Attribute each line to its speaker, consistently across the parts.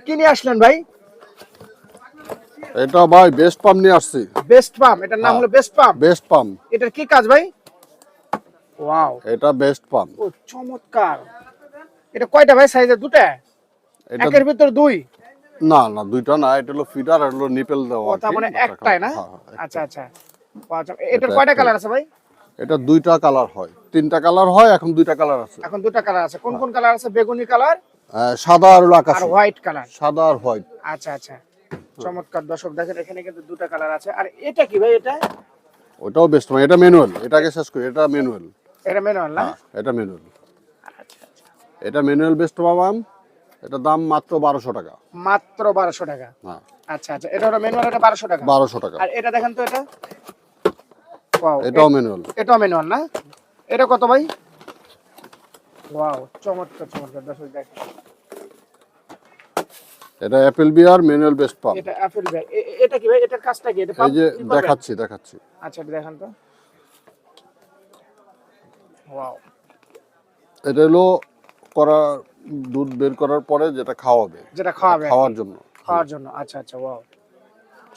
Speaker 1: কি নিয়ে আসলেন ভাই?
Speaker 2: এটা ভাই বেস্ট পাম্প নিয়ে আসছি।
Speaker 1: বেস্ট পাম্প, এটার নাম হলো বেস্ট পাম্প।
Speaker 2: Best pump.
Speaker 1: এটার কি কাজ ভাই? ওয়াও,
Speaker 2: এটা বেস্ট পাম্প।
Speaker 1: ও চমৎকার। এটা কয়টা ভাই সাইজে? দুটো?
Speaker 2: এটা
Speaker 1: একের ভিতর দুই?
Speaker 2: না না, দুইটা না, এটা হলো ফিডার আর হলো নিপেল দেওয়া।
Speaker 1: ও তার মানে একটাই না? আচ্ছা আচ্ছা। এটার
Speaker 2: এটা
Speaker 1: কয়টা
Speaker 2: একটাই।
Speaker 1: কালার আছে ভাই?
Speaker 2: এটা দুইটা কালার হয়, তিনটা কালার হয়, এখন দুইটা কালার আছে।
Speaker 1: এখন দুটো কালার আছে। কোন কোন কালার আছে? বেগুনি কালার
Speaker 2: সাদা আর হলো
Speaker 1: আর
Speaker 2: আকাশী।
Speaker 1: White colour.
Speaker 2: সাদা আর হোয়াইট।
Speaker 1: আচ্ছা আচ্ছা, চমৎকার। দর্শক দেখেন এখানে কিন্তু দুটো কালার আছে। আর এটা কি ভাই? এটা
Speaker 2: ওটাও বেস্ট পাম্প। এটা ম্যানুয়াল, এটাকে শেষ করি। এটা ম্যানুয়াল।
Speaker 1: এটা ম্যানুয়াল না?
Speaker 2: এটা ম্যানুয়াল।
Speaker 1: আচ্ছা আচ্ছা,
Speaker 2: এটা ম্যানুয়াল বেস্ট পাম্প। এটা দাম মাত্র 1200 টাকা।
Speaker 1: মাত্র 1200 টাকা।
Speaker 2: হ্যাঁ,
Speaker 1: আচ্ছা আচ্ছা, এটা হলো ম্যানুয়াল, এটা 1200 টাকা।
Speaker 2: 1200 টাকা।
Speaker 1: আর এটা দেখেন তো, এটা ওয়াও,
Speaker 2: এটাও ম্যানুয়াল।
Speaker 1: এটাও ম্যানুয়াল না? এটা কত ভাই? ওয়াও, চমৎকার চমৎকার। দর্শক দেখেন
Speaker 2: এটা অ্যাপেল বিয়ার ম্যানুয়াল বেস্ট পাম্প।
Speaker 1: এটা অ্যাপেল ভাই। এটা কি ভাই? এটার কাজটা কি? এটা
Speaker 2: এই
Speaker 1: পাম্প
Speaker 2: যে
Speaker 1: কি করবেন?
Speaker 2: দেখাচ্ছি।
Speaker 1: আচ্ছা, এটা দেখান তো। ওয়াও,
Speaker 2: এটা হলো করা, দুধ বের করার পরে যেটা খাওয়াবে,
Speaker 1: যেটা খাওয়াবে
Speaker 2: খাওয়ার জন্য।
Speaker 1: খাওয়ার জন্য। আচ্ছা আচ্ছা, ওয়াও,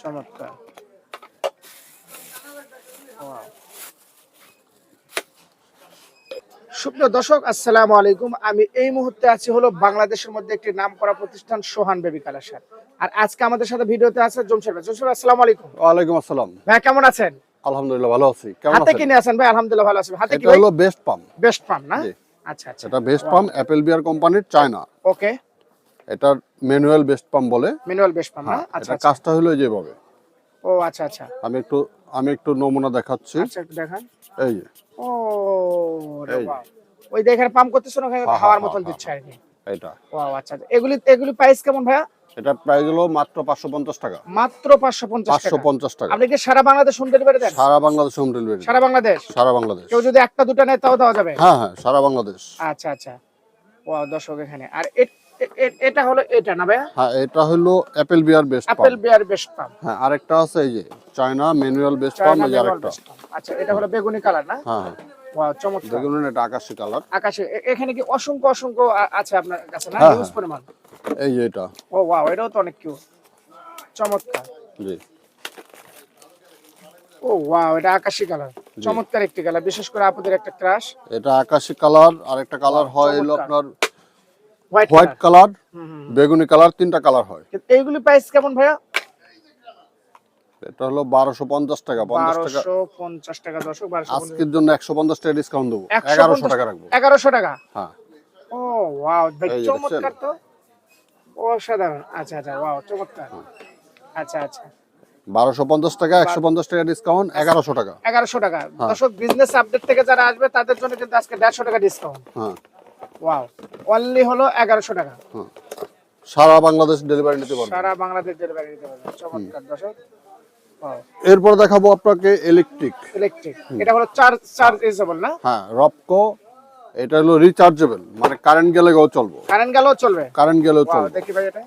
Speaker 1: চমৎকার। ওয়াও। সুপ্রিয় দর্শক, আসসালামু আলাইকুম। আমি এই মুহূর্তে আছি হলো বাংলাদেশের মধ্যে একটি নামকরা প্রতিষ্ঠান সোহান বেবি কালেকশন। আর আজকে আমাদের সাথে ভিডিওতে আছে জমশেদ ভাই। জমশেদ ভাই, আসসালামু আলাইকুম।
Speaker 2: ওয়ালাইকুম আসসালাম।
Speaker 1: ভাই কেমন আছেন?
Speaker 2: আলহামদুলিল্লাহ ভালো আছি। কেমন
Speaker 1: হাতে
Speaker 2: আছেন?
Speaker 1: কি নিয়ে আছেন ভাই? আলহামদুলিল্লাহ ভালো আছি। হাতে কি
Speaker 2: এটা
Speaker 1: ভাই?
Speaker 2: হলো বেস্ট পাম্প।
Speaker 1: বেস্ট পাম্প না?
Speaker 2: জি।
Speaker 1: আচ্ছা আচ্ছা,
Speaker 2: এটা বেস্ট পাম্প, অ্যাপেল বিয়ার কোম্পানির, চায়না।
Speaker 1: ওকে।
Speaker 2: এটা ম্যানুয়াল বেস্ট পাম্প বলে।
Speaker 1: ম্যানুয়াল বেস্ট পাম্প না?
Speaker 2: হ্যাঁ,
Speaker 1: আচ্ছা
Speaker 2: এটা
Speaker 1: আচ্ছা।
Speaker 2: কাজটা হলো যেভাবে।
Speaker 1: ও আচ্ছা আচ্ছা।
Speaker 2: আমি একটু নমুনা দেখাচ্ছি।
Speaker 1: আচ্ছা, একটু দেখান।
Speaker 2: এই যে
Speaker 1: ও রে
Speaker 2: এই যে।
Speaker 1: বাহ। ওই দেখেন পাম্প করতেছ না, ওখানে
Speaker 2: হ্যাঁ,
Speaker 1: হাওয়ার
Speaker 2: হ্যাঁ,
Speaker 1: মতন
Speaker 2: হ্যাঁ,
Speaker 1: দিচ্ছে আর কি।
Speaker 2: এটা
Speaker 1: ও আচ্ছা আচ্ছা। এগুলি প্রাইস কেমন ভাইয়া?
Speaker 2: এটা প্রাইস হলো মাত্র 550 টাকা।
Speaker 1: মাত্র 550 টাকা।
Speaker 2: 550 টাকা।
Speaker 1: আপনি কি সারা বাংলাদেশ হোম ডেলিভারি দেন?
Speaker 2: সারা বাংলাদেশ হোম ডেলিভারি।
Speaker 1: সারা বাংলাদেশ?
Speaker 2: সারা বাংলাদেশ।
Speaker 1: কেউ যদি একটা দুটো নেয় তাও দেওয়া যাবে?
Speaker 2: হ্যাঁ হ্যাঁ, সারা বাংলাদেশ।
Speaker 1: আচ্ছা আচ্ছা। ও দর্শক এখানে। আর এটা হলো এটা না ভাইয়া?
Speaker 2: হ্যাঁ, এটা হলো অ্যাপেল বিয়ার বেস্ট
Speaker 1: অ্যাপেল
Speaker 2: পাম্প।
Speaker 1: বিয়ার বেস্ট পাম্প।
Speaker 2: হ্যাঁ, আরেকটা আছে এই যে China manual best pump,
Speaker 1: China
Speaker 2: এই যে
Speaker 1: ম্যানুয়াল
Speaker 2: আরেকটা।
Speaker 1: Best pump. আচ্ছা, এটা হলো বেগুনি কালার না?
Speaker 2: হ্যাঁ হ্যাঁ,
Speaker 1: ওয়াও, চমৎকার।
Speaker 2: দেখুন এটা আকাশী কালার।
Speaker 1: আকাশে এখানে কি অসংখ্য অসংখ্য আছে আপনার কাছে না?
Speaker 2: হ্যাঁ,
Speaker 1: হিউজ
Speaker 2: হ্যাঁ।
Speaker 1: পরিমাণ।
Speaker 2: এই যে এটা।
Speaker 1: ও ওয়াও, এটাও তো অনেক কিউট, চমৎকার।
Speaker 2: জি।
Speaker 1: ও ওয়াও, এটা আকাশী কালার, চমৎকার একটি কালার, বিশেষ করে আপুদের একটা ক্রাশ।
Speaker 2: এটা আকাশী কালার, আরেকটা কালার হয় হলো
Speaker 1: চমৎকার।
Speaker 2: আপনার
Speaker 1: হোয়াইট
Speaker 2: হোয়াইট কালার,
Speaker 1: হুম।
Speaker 2: বেগুনি কালার, তিনটা কালার হয়।
Speaker 1: এইগুলি প্রাইস কেমন ভাইয়া?
Speaker 2: এটা হলো 1250 টাকা। 50 টাকা
Speaker 1: 1250 টাকা। দর্শক 1250।
Speaker 2: আজকের জন্য 150 টাকা ডিসকাউন্ট দেবো, 1100 টাকা রাখবো।
Speaker 1: 1100 টাকা।
Speaker 2: হ্যাঁ,
Speaker 1: ও ওয়াও ভাই,
Speaker 2: এই যে
Speaker 1: চমৎকার তো, অসাধারণ। আচ্ছা আচ্ছা, ওয়াও, চমৎকার। আচ্ছা আচ্ছা,
Speaker 2: 1250 টাকা, 150 টাকা ডিসকাউন্ট, 1100 টাকা।
Speaker 1: 1100 টাকা। দর্শক, বিজনেস আপডেট থেকে যারা আসবে তাদের জন্য কিন্তু আজকে 150 টাকা ডিসকাউন্ট।
Speaker 2: হ্যাঁ
Speaker 1: ওয়াও, অনলি হলো 1100 টাকা।
Speaker 2: হ্যাঁ, সারা বাংলাদেশ ডেলিভারি নিতে পারবেন।
Speaker 1: সারা বাংলাদেশ ডেলিভারি দিতে পারবেন। চমৎকার দর্শক। ওয়াও,
Speaker 2: এরপর দেখাবো আপনাকে ইলেকট্রিক।
Speaker 1: ইলেকট্রিক। এটা হলো চার্জেবল না?
Speaker 2: হ্যাঁ, রপকো। এটা হলো রিচার্জেবল, মানে কারেন্ট গেলে চলবে।
Speaker 1: কারেন্ট গেলেও চলবে?
Speaker 2: কারেন্ট গেলেও
Speaker 1: ওয়াও,
Speaker 2: চলবে।
Speaker 1: দেখি ভাই এটা,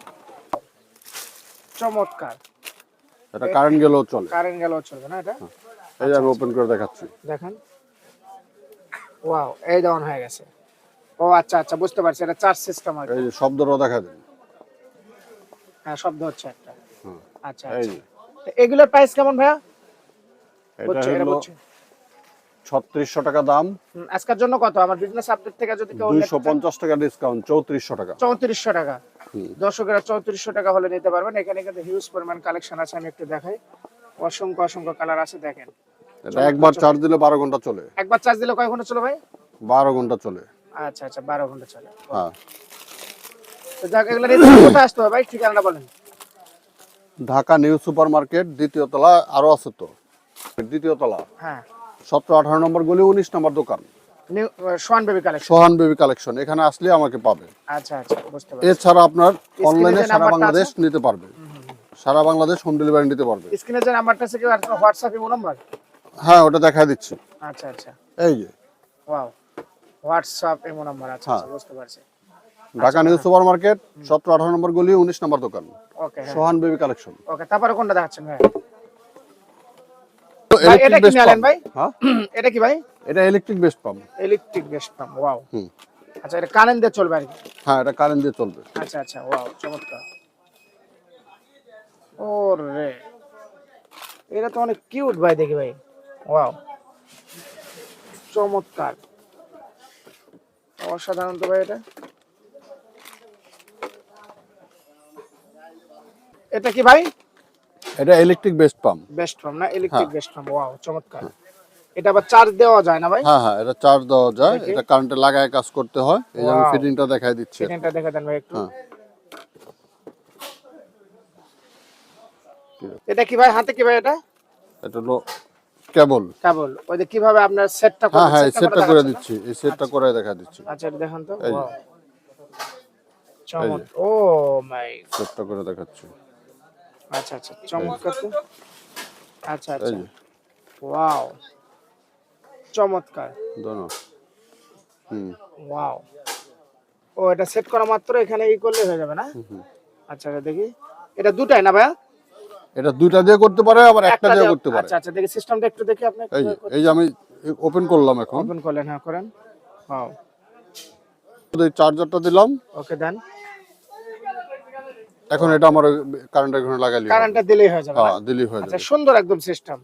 Speaker 1: চমৎকার।
Speaker 2: এটা কারেন্ট গেলেও চলে।
Speaker 1: কারেন্ট গেলেও চলবে না এটা?
Speaker 2: এই যে আমি ওপেন করে দেখাচ্ছি।
Speaker 1: দেখেন, ওয়াও, এই ডাউন হয়ে গেছে। ও আচ্ছা আচ্ছা, বুঝতে পারছি, এটা চার্জ সিস্টেম আর কি।
Speaker 2: এই যে শব্দটাও দেখা দেন।
Speaker 1: হ্যাঁ, শব্দ হচ্ছে একটা।
Speaker 2: হুম,
Speaker 1: আচ্ছা
Speaker 2: এই
Speaker 1: আচ্ছা।
Speaker 2: যে
Speaker 1: তো এগুলোর প্রাইস কেমন ভাইয়া?
Speaker 2: এটা
Speaker 1: বুঝছি, এটা
Speaker 2: হলো
Speaker 1: বুঝছি।
Speaker 2: 3600 টাকা দাম,
Speaker 1: আজকের জন্য কত? আমার বিজনেস আপডেট থেকে যদি কেউ
Speaker 2: 250 টাকা ডিসকাউন্ট, 3400 টাকা।
Speaker 1: 3400 টাকা।
Speaker 2: হুম।
Speaker 1: দর্শকেরা 3400 টাকা হলে নিতে পারবেন। এখানে কিন্তু হিউজ পরিমাণ কালেকশন আছে, আমি একটু দেখাই। অসংখ্য অসংখ্য কালার আছে, দেখেন।
Speaker 2: এটা একবার চার্জ দিলে 12 ঘন্টা চলে।
Speaker 1: একবার চার্জ দিলে কয় ঘন্টা চলে ভাই?
Speaker 2: 12 ঘন্টা চলে।
Speaker 1: আচ্ছা আচ্ছা, 12 ঘন্টা চলে।
Speaker 2: হ্যাঁ,
Speaker 1: তো যাক, এগুলো নিতে কোথায় আসতে হবে ভাই? ঠিকানাটা বলেন।
Speaker 2: ঢাকা নিউ সুপার মার্কেট, দ্বিতীয় তলা। আরো আছে তো, দ্বিতীয় তলা,
Speaker 1: হ্যাঁ,
Speaker 2: 17-18 নম্বর গলি, 19 নম্বর দোকান,
Speaker 1: নিউ সোহান বেবি কালেকশন।
Speaker 2: সোহান বেবি কালেকশন। এখানে আসলে আমাকে পাবে।
Speaker 1: আচ্ছা আচ্ছা, বুঝতে পারছি।
Speaker 2: এছাড়া আপনার অনলাইনে
Speaker 1: যে
Speaker 2: সারা
Speaker 1: নাম্বারটা
Speaker 2: বাংলাদেশ
Speaker 1: আছে?
Speaker 2: নিতে পারবে। সারা বাংলাদেশ হোম ডেলিভারি নিতে পারবে।
Speaker 1: স্ক্রিনে যে নাম্বারটা আছে কি হোয়াটসঅ্যাপ ইমো নাম্বার?
Speaker 2: হ্যাঁ, ওটা দেখাই দিচ্ছি।
Speaker 1: আচ্ছা আচ্ছা,
Speaker 2: এই যে
Speaker 1: ওয়াও, হোয়াটসঅ্যাপ ইমো নাম্বার। আচ্ছা আচ্ছা, বুঝতে পারছি।
Speaker 2: ঢাকা নিউ সুপার মার্কেট, 17-18 নম্বর গলি, 19 নম্বর দোকান,
Speaker 1: ওকে, হ্যাঁ,
Speaker 2: সোহান বেবি কালেকশন।
Speaker 1: ওকে। তারপরে কোনটা দেখাচ্ছেন ভাই?
Speaker 2: তো
Speaker 1: ভাই,
Speaker 2: ইলেকট্রিক
Speaker 1: এটা কি
Speaker 2: বেস্ট
Speaker 1: নিলেন
Speaker 2: পাম্প।
Speaker 1: ভাই?
Speaker 2: হ্যাঁ,
Speaker 1: এটা কি ভাই?
Speaker 2: এটা electric best pump.
Speaker 1: Electric best pump, wow.
Speaker 2: হুম।
Speaker 1: আচ্ছা, এটা কারেন্ট দিয়ে চলবে আর কি?
Speaker 2: হ্যাঁ, এটা কারেন্ট দিয়ে চলবে।
Speaker 1: আচ্ছা আচ্ছা, ওয়াও, চমৎকার। ওরে, এটা তো অনেক কিউট ভাই, দেখি ভাই। ওয়াও, চমৎকার, অসাধারণ তো ভাই। এটা এটা কি ভাই?
Speaker 2: এটা electric best pump.
Speaker 1: Best from না, ইলেকট্রিক বেস্ট ফ্রম। ওয়াও, চমৎকার। এটা আবার চার্জ দেওয়া যায় না ভাই?
Speaker 2: হ্যাঁ হ্যাঁ, এটা চার্জ দেওয়া যায়,
Speaker 1: দেখি।
Speaker 2: এটা কারেন্টে লাগায় কাজ করতে হয়। এই যে আমি
Speaker 1: Wow.
Speaker 2: ফিটিংটা দেখাই দিচ্ছি।
Speaker 1: ফিটিংটা দেখে দেন ভাই একটু।
Speaker 2: হ্যাঁ।
Speaker 1: এটা কি ভাই, হাতে কি ভাই এটা?
Speaker 2: এটা হলো কেবল।
Speaker 1: কেবল। ওই যে কিভাবে আপনার সেটটা
Speaker 2: হ্যাঁ
Speaker 1: করবেন,
Speaker 2: হ্যাঁ, এই সেটটা করে
Speaker 1: দেখাচ্ছেন না?
Speaker 2: দিচ্ছি, এই সেটটা করে দেখা দিচ্ছি।
Speaker 1: আচ্ছা, এটা দেখেন তো।
Speaker 2: এই যে।
Speaker 1: ওয়াও, চমৎকার। ও মাই,
Speaker 2: সেটটা করে দেখাচ্ছি।
Speaker 1: আচ্ছা আচ্ছা, চমৎকার তো। আচ্ছা
Speaker 2: এই
Speaker 1: আচ্ছা,
Speaker 2: যে
Speaker 1: ওয়াও, চমৎকার।
Speaker 2: দোনো।
Speaker 1: ওয়াও। ও, এটা সেট করা মাত্র এখানে ই করলে হয়ে যাবে না? আচ্ছা, এটা দেখি। এটা দুটাই না ভাই?
Speaker 2: এটা দুইটা দিয়ে করতে পারে, আবার একটা দিয়ে করতে পারে।
Speaker 1: আচ্ছা আচ্ছা, দেখি সিস্টেমটা একটু দেখি আপনি।
Speaker 2: এই যে আমি ওপেন করলাম এখন।
Speaker 1: ওপেন করলেন, হ্যাঁ করেন। ওয়াও,
Speaker 2: এই চার্জারটা দিলাম,
Speaker 1: ওকে দেন।
Speaker 2: এখন এটা আমার কারেন্টের ঘরে লাগাইলি।
Speaker 1: কারেন্টটা দিলেই হয়ে যাবে না?
Speaker 2: হ্যাঁ, দিলেই হয়ে
Speaker 1: আচ্ছা,
Speaker 2: যাবে।
Speaker 1: সুন্দর একদম সিস্টেম।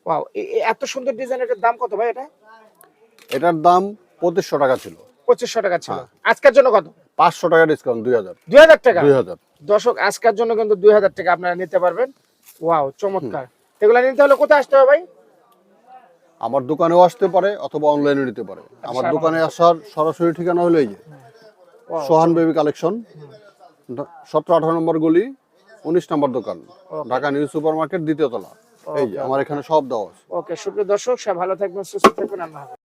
Speaker 1: ওয়াও, এত সুন্দর ডিজাইন। এটার দাম কত ভাই এটা?
Speaker 2: এটার দাম 2500 টাকা ছিল।
Speaker 1: 2500 টাকা ছিল। আজকের জন্য কত?
Speaker 2: 500 টাকা ডিসকাউন্ট, 2000।
Speaker 1: 2000 টাকা?
Speaker 2: 2000।
Speaker 1: দর্শক, আজকের জন্য কিন্তু 2000 টাকা আপনারা নিতে পারবেন। ওয়াও, চমৎকার। এগুলা নিতে হলে কোথায় আসতে হবে ভাই?
Speaker 2: আমার দোকানেও আসতে পারে অথবা অনলাইনে নিতে পারে। আমার দোকানে আসার সরাসরি ঠিকানা হলো এই যে
Speaker 1: Wow,
Speaker 2: সোহান বেবি কালেকশন, 17-18 নম্বর গলি, 19 নম্বর দোকান, ঢাকা নিউ সুপার মার্কেট, দ্বিতীয় তলা। এই যে আমার এখানে সব দেওয়া আছে।
Speaker 1: ওকে, সুপ্রিয় দর্শক, সব ভালো থাকবেন, সুস্থ থাকবেন। আল্লাহ হাফেজ।